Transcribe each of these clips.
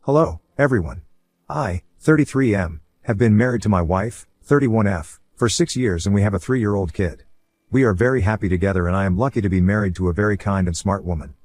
Hello, everyone. I, 33M, have been married to my wife, 31F, for 6 years and we have a 3-year-old kid. We are very happy together and I am lucky to be married to a very kind and smart woman.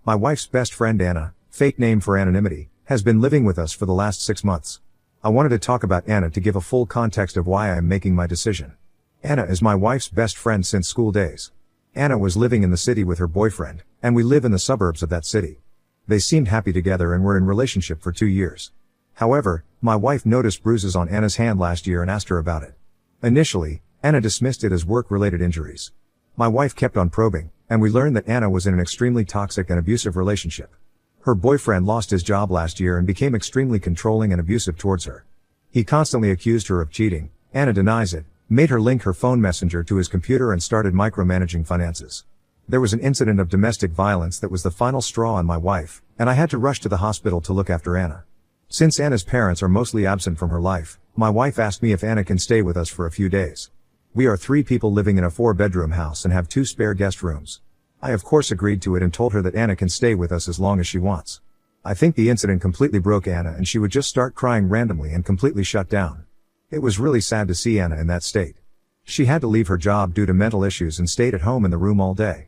My wife's best friend Anna, fake name for anonymity, has been living with us for the last 6 months. I wanted to talk about Anna to give a full context of why I am making my decision. Anna is my wife's best friend since school days. Anna was living in the city with her boyfriend, and we live in the suburbs of that city. They seemed happy together and were in relationship for 2 years. However, my wife noticed bruises on Anna's hand last year and asked her about it. Initially, Anna dismissed it as work-related injuries. My wife kept on probing, and we learned that Anna was in an extremely toxic and abusive relationship. Her boyfriend lost his job last year and became extremely controlling and abusive towards her. He constantly accused her of cheating. Anna denies it, made her link her phone messenger to his computer and started micromanaging finances. There was an incident of domestic violence that was the final straw on my wife, and I had to rush to the hospital to look after Anna. Since Anna's parents are mostly absent from her life, my wife asked me if Anna can stay with us for a few days. We are 3 people living in a 4-bedroom house and have 2 spare guest rooms. I of course agreed to it and told her that Anna can stay with us as long as she wants. I think the incident completely broke Anna and she would just start crying randomly and completely shut down. It was really sad to see Anna in that state. She had to leave her job due to mental issues and stayed at home in the room all day.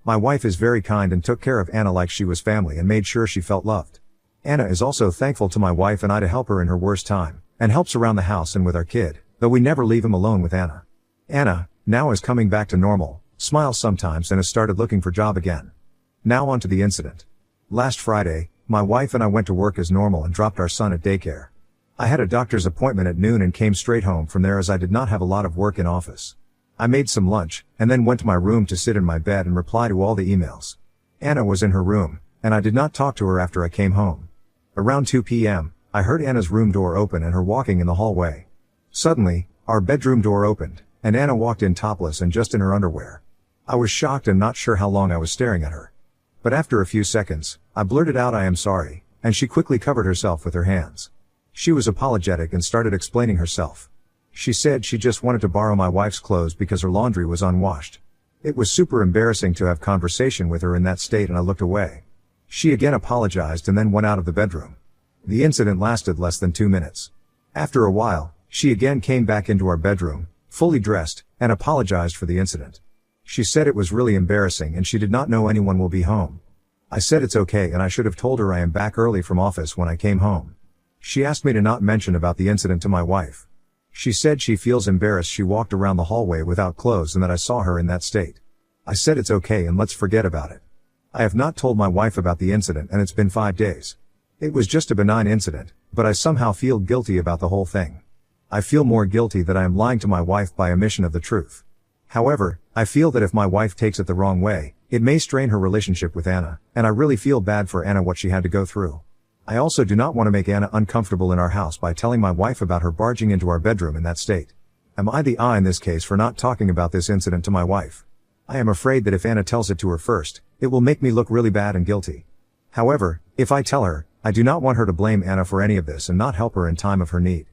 My wife is very kind and took care of Anna like she was family and made sure she felt loved. Anna is also thankful to my wife and I to help her in her worst time, and helps around the house and with our kid, though we never leave him alone with Anna. Anna, now is coming back to normal, smiles sometimes and has started looking for job again. Now on to the incident. Last Friday, my wife and I went to work as normal and dropped our son at daycare. I had a doctor's appointment at noon and came straight home from there as I did not have a lot of work in office. I made some lunch, and then went to my room to sit in my bed and reply to all the emails. Anna was in her room, and I did not talk to her after I came home. Around 2 p.m., I heard Anna's room door open and her walking in the hallway. Suddenly, our bedroom door opened, and Anna walked in topless and just in her underwear. I was shocked and not sure how long I was staring at her. But after a few seconds, I blurted out I am sorry, and she quickly covered herself with her hands. She was apologetic and started explaining herself. She said she just wanted to borrow my wife's clothes because her laundry was unwashed. It was super embarrassing to have conversation with her in that state and I looked away. She again apologized and then went out of the bedroom. The incident lasted less than 2 minutes. After a while, she again came back into our bedroom, fully dressed, and apologized for the incident. She said it was really embarrassing and she did not know anyone will be home. I said it's okay and I should have told her I am back early from office when I came home. She asked me to not mention about the incident to my wife. She said she feels embarrassed she walked around the hallway without clothes and that I saw her in that state. I said it's okay and let's forget about it. I have not told my wife about the incident and it's been 5 days. It was just a benign incident, but I somehow feel guilty about the whole thing. I feel more guilty that I am lying to my wife by omission of the truth. However, I feel that if my wife takes it the wrong way, it may strain her relationship with Anna, and I really feel bad for Anna what she had to go through. I also do not want to make Anna uncomfortable in our house by telling my wife about her barging into our bedroom in that state. Am I the in this case for not talking about this incident to my wife? I am afraid that if Anna tells it to her first, it will make me look really bad and guilty. However, if I tell her, I do not want her to blame Anna for any of this and not help her in time of her need.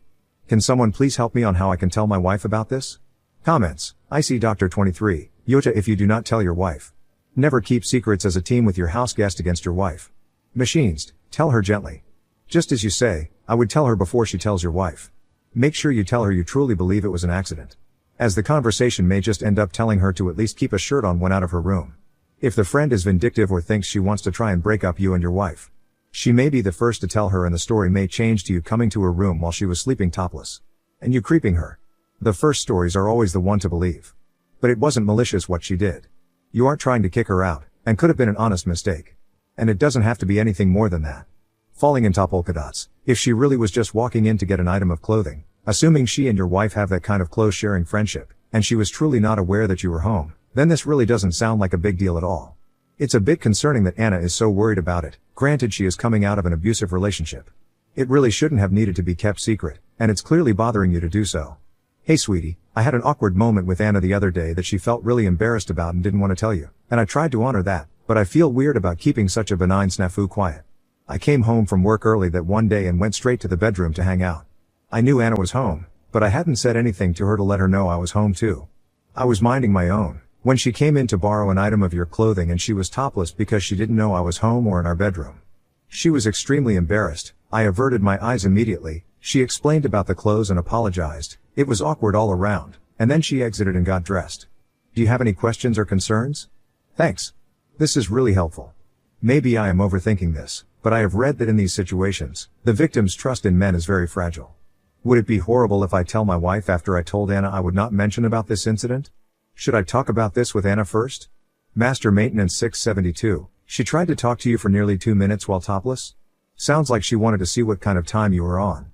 Can someone please help me on how I can tell my wife about this? Comments. I see Dr. 23, Yota if you do not tell your wife. Never keep secrets as a team with your house guest against your wife. Machinist. Tell her gently. Just as you say, I would tell her before she tells your wife. Make sure you tell her you truly believe it was an accident. As the conversation may just end up telling her to at least keep a shirt on when out of her room. If the friend is vindictive or thinks she wants to try and break up you and your wife, she may be the first to tell her and the story may change to you coming to her room while she was sleeping topless. And you creeping her. The first stories are always the one to believe. But it wasn't malicious what she did. You aren't trying to kick her out, and could have been an honest mistake. And it doesn't have to be anything more than that. Falling in top polka dots. If she really was just walking in to get an item of clothing, assuming she and your wife have that kind of close sharing friendship, and she was truly not aware that you were home, then this really doesn't sound like a big deal at all. It's a bit concerning that Anna is so worried about it, granted she is coming out of an abusive relationship. It really shouldn't have needed to be kept secret, and it's clearly bothering you to do so. Hey sweetie, I had an awkward moment with Anna the other day that she felt really embarrassed about and didn't want to tell you, and I tried to honor that, but I feel weird about keeping such a benign snafu quiet. I came home from work early that one day and went straight to the bedroom to hang out. I knew Anna was home, but I hadn't said anything to her to let her know I was home too. I was minding my own, when she came in to borrow an item of your clothing and she was topless because she didn't know I was home or in our bedroom. She was extremely embarrassed, I averted my eyes immediately. She explained about the clothes and apologized. It was awkward all around, and then she exited and got dressed. Do you have any questions or concerns? Thanks. This is really helpful. Maybe I am overthinking this, but I have read that in these situations, the victim's trust in men is very fragile. Would it be horrible if I tell my wife after I told Anna I would not mention about this incident? Should I talk about this with Anna first? Master Maintenance 672, she tried to talk to you for nearly 2 minutes while topless? Sounds like she wanted to see what kind of time you were on.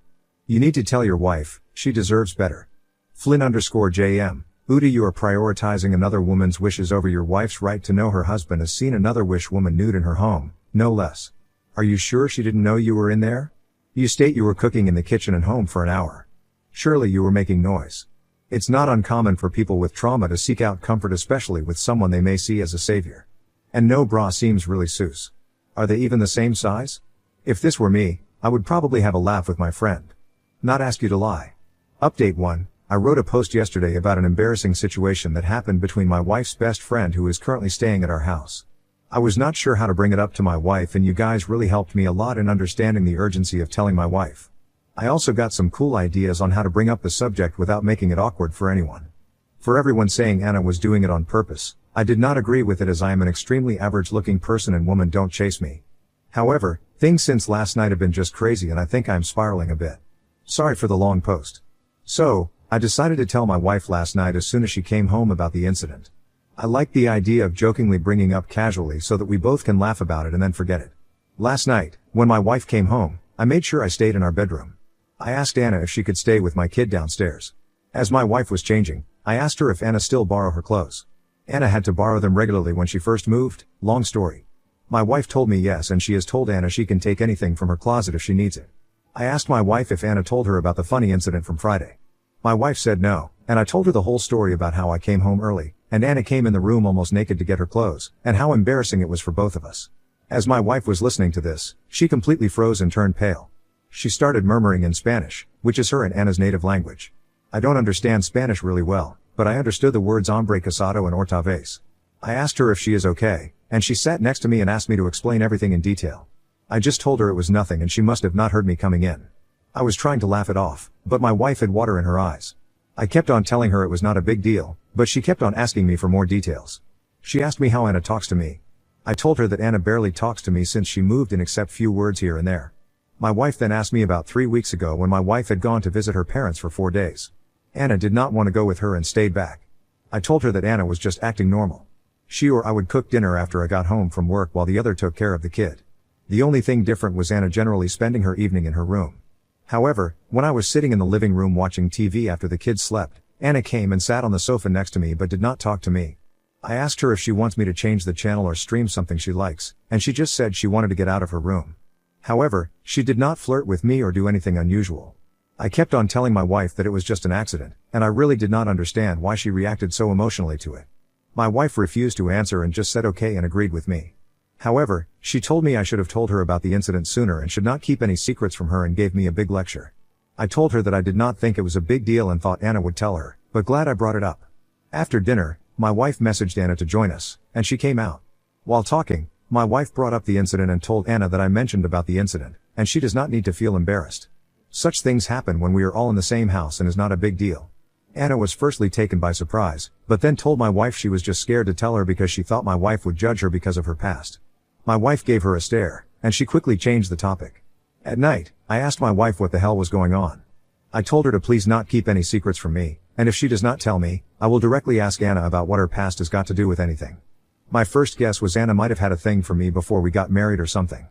You need to tell your wife, she deserves better. Flynn_JM, Uda, you are prioritizing another woman's wishes over your wife's right to know her husband has seen another wish woman nude in her home, no less. Are you sure she didn't know you were in there? You state you were cooking in the kitchen and home for an hour. Surely you were making noise. It's not uncommon for people with trauma to seek out comfort, especially with someone they may see as a savior. And no bra seems really sus. Are they even the same size? If this were me, I would probably have a laugh with my friend. Not ask you to lie. Update 1. I wrote a post yesterday about an embarrassing situation that happened between my wife's best friend who is currently staying at our house. I was not sure how to bring it up to my wife, and you guys really helped me a lot in understanding the urgency of telling my wife. I also got some cool ideas on how to bring up the subject without making it awkward for anyone. For everyone saying Anna was doing it on purpose, I did not agree with it, as I am an extremely average looking person and women don't chase me. However, things since last night have been just crazy and I think I'm spiraling a bit. Sorry for the long post. So, I decided to tell my wife last night as soon as she came home about the incident. I like the idea of jokingly bringing up casually so that we both can laugh about it and then forget it. Last night, when my wife came home, I made sure I stayed in our bedroom. I asked Anna if she could stay with my kid downstairs. As my wife was changing, I asked her if Anna still borrow her clothes. Anna had to borrow them regularly when she first moved, long story. My wife told me yes, and she has told Anna she can take anything from her closet if she needs it. I asked my wife if Anna told her about the funny incident from Friday. My wife said no, and I told her the whole story about how I came home early, and Anna came in the room almost naked to get her clothes, and how embarrassing it was for both of us. As my wife was listening to this, she completely froze and turned pale. She started murmuring in Spanish, which is her and Anna's native language. I don't understand Spanish really well, but I understood the words hombre casado and otra vez. I asked her if she is okay, and she sat next to me and asked me to explain everything in detail. I just told her it was nothing and she must have not heard me coming in. I was trying to laugh it off, but my wife had water in her eyes. I kept on telling her it was not a big deal, but she kept on asking me for more details. She asked me how Anna talks to me. I told her that Anna barely talks to me since she moved in except few words here and there. My wife then asked me about 3 weeks ago when my wife had gone to visit her parents for 4 days. Anna did not want to go with her and stayed back. I told her that Anna was just acting normal. She or I would cook dinner after I got home from work while the other took care of the kid. The only thing different was Anna generally spending her evening in her room. However, when I was sitting in the living room watching TV after the kids slept, Anna came and sat on the sofa next to me but did not talk to me. I asked her if she wants me to change the channel or stream something she likes, and she just said she wanted to get out of her room. However, she did not flirt with me or do anything unusual. I kept on telling my wife that it was just an accident, and I really did not understand why she reacted so emotionally to it. My wife refused to answer and just said okay and agreed with me. However, she told me I should have told her about the incident sooner and should not keep any secrets from her and gave me a big lecture. I told her that I did not think it was a big deal and thought Anna would tell her, but glad I brought it up. After dinner, my wife messaged Anna to join us, and she came out. While talking, my wife brought up the incident and told Anna that I mentioned about the incident, and she does not need to feel embarrassed. Such things happen when we are all in the same house and is not a big deal. Anna was firstly taken by surprise, but then told my wife she was just scared to tell her because she thought my wife would judge her because of her past. My wife gave her a stare, and she quickly changed the topic. At night, I asked my wife what the hell was going on. I told her to please not keep any secrets from me, and if she does not tell me, I will directly ask Anna about what her past has got to do with anything. My first guess was Anna might have had a thing for me before we got married or something.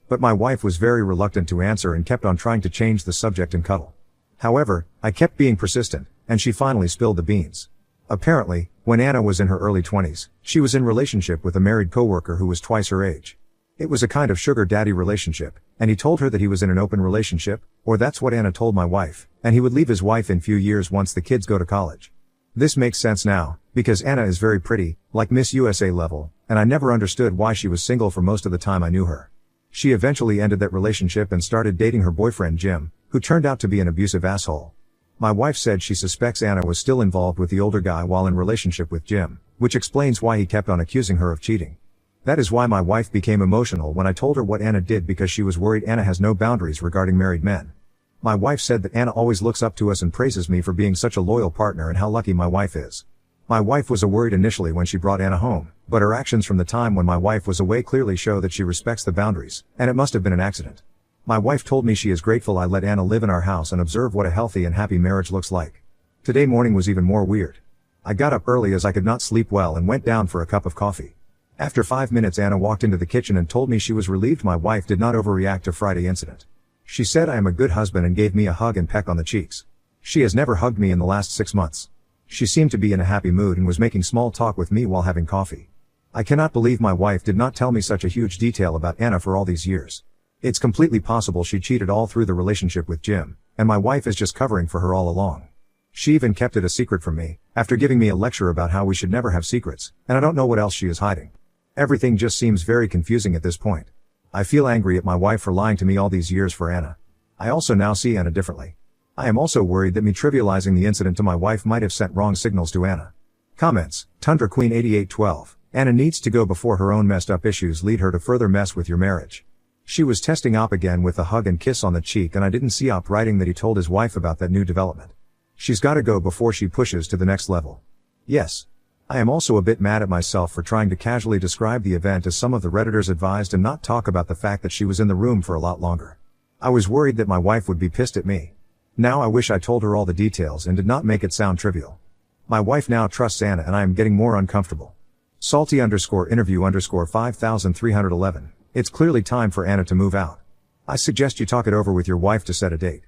But my wife was very reluctant to answer and kept on trying to change the subject and cuddle. However, I kept being persistent, and she finally spilled the beans. Apparently, when Anna was in her early 20s, she was in relationship with a married coworker who was twice her age. It was a kind of sugar daddy relationship, and he told her that he was in an open relationship, or that's what Anna told my wife, and he would leave his wife in few years once the kids go to college. This makes sense now, because Anna is very pretty, like Miss USA level, and I never understood why she was single for most of the time I knew her. She eventually ended that relationship and started dating her boyfriend Jim, who turned out to be an abusive asshole. My wife said she suspects Anna was still involved with the older guy while in relationship with Jim, which explains why he kept on accusing her of cheating. That is why my wife became emotional when I told her what Anna did, because she was worried Anna has no boundaries regarding married men. My wife said that Anna always looks up to us and praises me for being such a loyal partner and how lucky my wife is. My wife was worried initially when she brought Anna home, but her actions from the time when my wife was away clearly show that she respects the boundaries, and it must have been an accident. My wife told me she is grateful I let Anna live in our house and observe what a healthy and happy marriage looks like. Today morning was even more weird. I got up early as I could not sleep well and went down for a cup of coffee. After 5 minutes Anna walked into the kitchen and told me she was relieved my wife did not overreact to Friday incident. She said I am a good husband and gave me a hug and peck on the cheeks. She has never hugged me in the last 6 months. She seemed to be in a happy mood and was making small talk with me while having coffee. I cannot believe my wife did not tell me such a huge detail about Anna for all these years. It's completely possible she cheated all through the relationship with Jim, and my wife is just covering for her all along. She even kept it a secret from me, after giving me a lecture about how we should never have secrets, and I don't know what else she is hiding. Everything just seems very confusing at this point. I feel angry at my wife for lying to me all these years for Anna. I also now see Anna differently. I am also worried that me trivializing the incident to my wife might have sent wrong signals to Anna. Comments. Tundra Queen 8812. Anna needs to go before her own messed up issues lead her to further mess with your marriage. She was testing Op again with a hug and kiss on the cheek, and I didn't see Op writing that he told his wife about that new development. She's gotta go before she pushes to the next level. Yes. I am also a bit mad at myself for trying to casually describe the event as some of the Redditors advised and not talk about the fact that she was in the room for a lot longer. I was worried that my wife would be pissed at me. Now I wish I told her all the details and did not make it sound trivial. My wife now trusts Anna and I am getting more uncomfortable. Salty_interview_5311. It's clearly time for Anna to move out. I suggest you talk it over with your wife to set a date.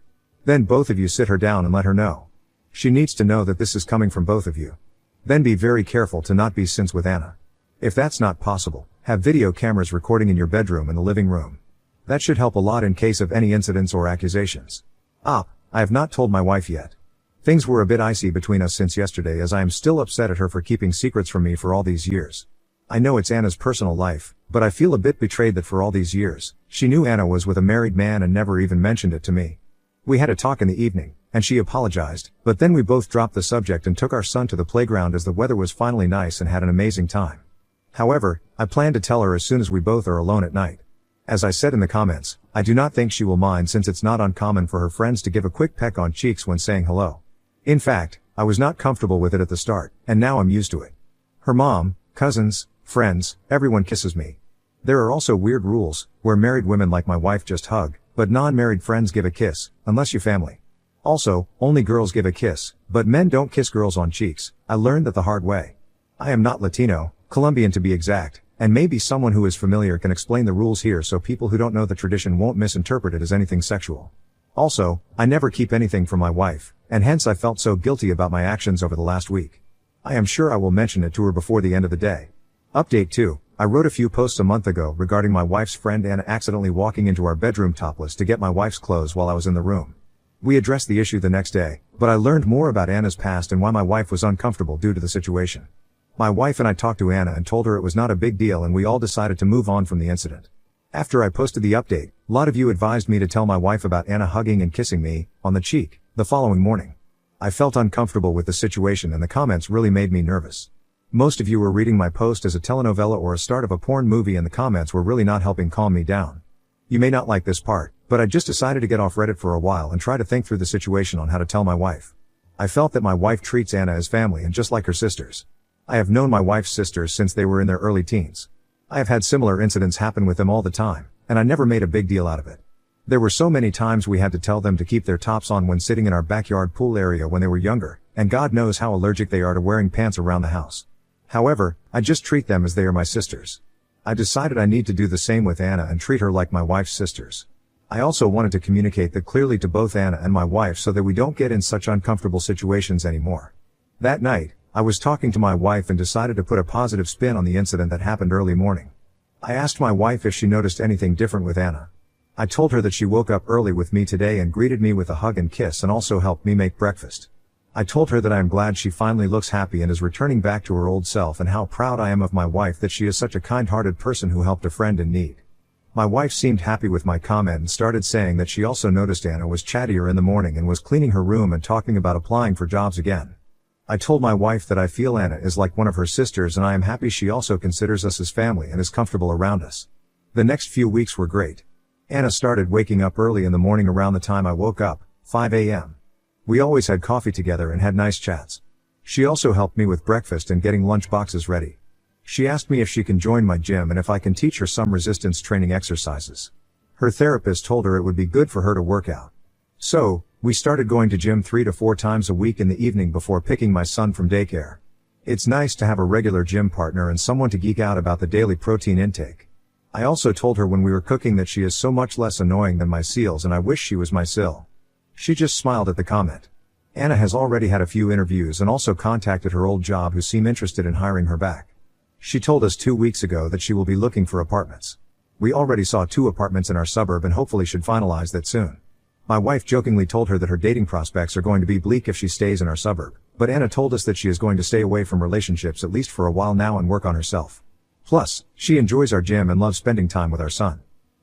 Then both of you sit her down and let her know. She needs to know that this is coming from both of you. Then be very careful to not be sins with Anna. If that's not possible, have video cameras recording in your bedroom and the living room. That should help a lot in case of any incidents or accusations. I have not told my wife yet. Things were a bit icy between us since yesterday, as I am still upset at her for keeping secrets from me for all these years. I know it's Anna's personal life, but I feel a bit betrayed that for all these years, she knew Anna was with a married man and never even mentioned it to me. We had a talk in the evening, and she apologized, but then we both dropped the subject and took our son to the playground as the weather was finally nice and had an amazing time. However, I plan to tell her as soon as we both are alone at night. As I said in the comments, I do not think she will mind, since it's not uncommon for her friends to give a quick peck on cheeks when saying hello. In fact, I was not comfortable with it at the start, and now I'm used to it. Her mom, cousins, friends, everyone kisses me. There are also weird rules, where married women like my wife just hug, but non-married friends give a kiss, unless you family. Also, only girls give a kiss, but men don't kiss girls on cheeks. I learned that the hard way. I am not Latino, Colombian to be exact, and maybe someone who is familiar can explain the rules here so people who don't know the tradition won't misinterpret it as anything sexual. Also, I never keep anything from my wife, and hence I felt so guilty about my actions over the last week. I am sure I will mention it to her before the end of the day. Update 2. I wrote a few posts a month ago regarding my wife's friend Anna accidentally walking into our bedroom topless to get my wife's clothes while I was in the room. We addressed the issue the next day, but I learned more about Anna's past and why my wife was uncomfortable due to the situation. My wife and I talked to Anna and told her it was not a big deal, and we all decided to move on from the incident. After I posted the update, a lot of you advised me to tell my wife about Anna hugging and kissing me on the cheek the following morning. I felt uncomfortable with the situation, and the comments really made me nervous. Most of you were reading my post as a telenovela or a start of a porn movie, and the comments were really not helping calm me down. You may not like this part, but I just decided to get off Reddit for a while and try to think through the situation on how to tell my wife. I felt that my wife treats Anna as family and just like her sisters. I have known my wife's sisters since they were in their early teens. I have had similar incidents happen with them all the time, and I never made a big deal out of it. There were so many times we had to tell them to keep their tops on when sitting in our backyard pool area when they were younger, and God knows how allergic they are to wearing pants around the house. However, I just treat them as they are my sisters. I decided I need to do the same with Anna and treat her like my wife's sisters. I also wanted to communicate that clearly to both Anna and my wife so that we don't get in such uncomfortable situations anymore. That night, I was talking to my wife and decided to put a positive spin on the incident that happened early morning. I asked my wife if she noticed anything different with Anna. I told her that she woke up early with me today and greeted me with a hug and kiss and also helped me make breakfast. I told her that I am glad she finally looks happy and is returning back to her old self, and how proud I am of my wife that she is such a kind-hearted person who helped a friend in need. My wife seemed happy with my comment and started saying that she also noticed Anna was chattier in the morning and was cleaning her room and talking about applying for jobs again. I told my wife that I feel Anna is like one of her sisters and I am happy she also considers us as family and is comfortable around us. The next few weeks were great. Anna started waking up early in the morning around the time I woke up, 5 a.m. We always had coffee together and had nice chats. She also helped me with breakfast and getting lunch boxes ready. She asked me if she can join my gym and if I can teach her some resistance training exercises. Her therapist told her it would be good for her to work out. So, we started going to gym 3 to 4 times a week in the evening before picking my son from daycare. It's nice to have a regular gym partner and someone to geek out about the daily protein intake. I also told her when we were cooking that she is so much less annoying than my seals and I wish she was my Sil. She just smiled at the comment. Anna has already had a few interviews and also contacted her old job who seem interested in hiring her back. She told us 2 weeks ago that she will be looking for apartments. We already saw 2 apartments in our suburb and hopefully should finalize that soon. My wife jokingly told her that her dating prospects are going to be bleak if she stays in our suburb, but Anna told us that she is going to stay away from relationships at least for a while now and work on herself. Plus, she enjoys our gym and loves spending time with our son.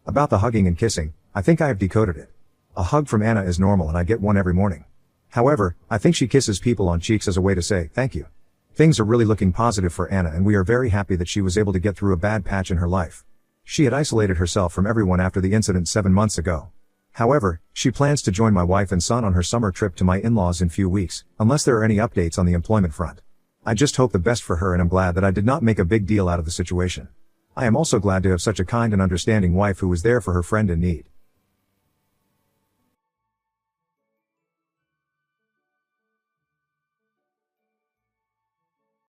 About the hugging and kissing, I think I have decoded it. A hug from Anna is normal and I get one every morning. However, I think she kisses people on cheeks as a way to say, thank you. Things are really looking positive for Anna and we are very happy that she was able to get through a bad patch in her life. She had isolated herself from everyone after the incident 7 months ago. However, she plans to join my wife and son on her summer trip to my in-laws in few weeks, unless there are any updates on the employment front. I just hope the best for her and I'm glad that I did not make a big deal out of the situation. I am also glad to have such a kind and understanding wife who was there for her friend in need.